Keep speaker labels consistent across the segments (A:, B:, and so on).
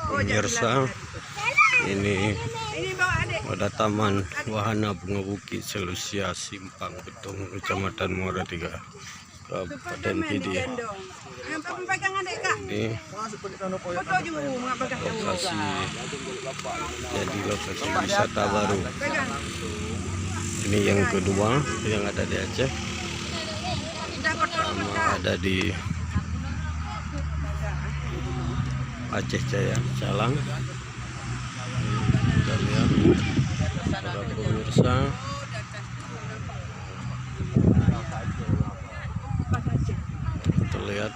A: Pemirsa, ini pada Taman Wahana Bunga Bukit Selusia Simpang Betung, Kecamatan Muara Tiga, Kabupaten Pidi. Ini lokasi wisata baru. Ini yang kedua yang ada di Aceh, sama ada di Aceh Jaya Calang. Kita lihat para pemirsa, kita lihat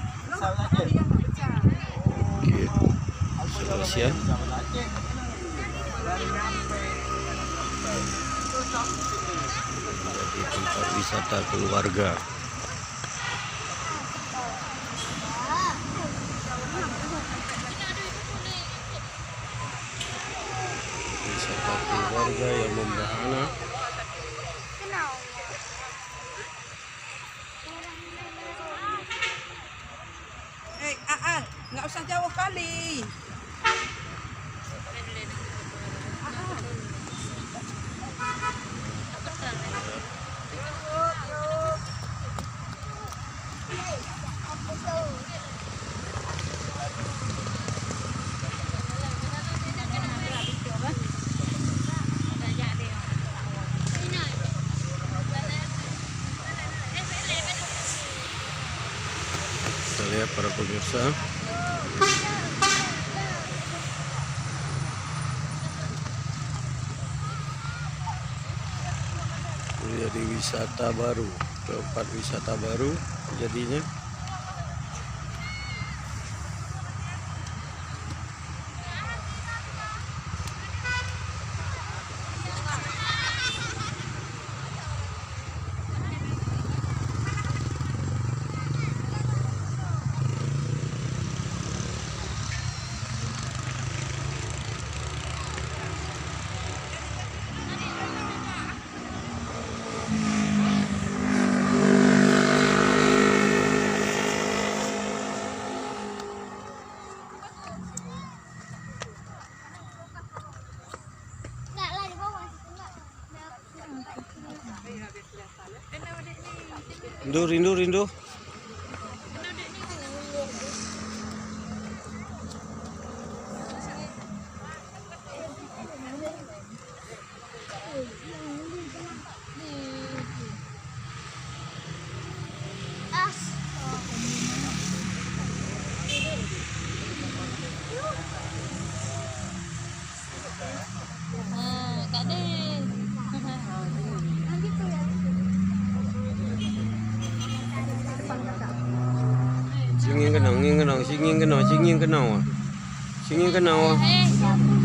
A: Bukit Selusia. Jadi tempat wisata keluarga. Wisata keluarga yang membawa anak.
B: Nggak usah jauh kali.
A: Kita lihat para pemirsa, jadi wisata baru, tempat wisata baru jadinya. Rindu. Singing kenal.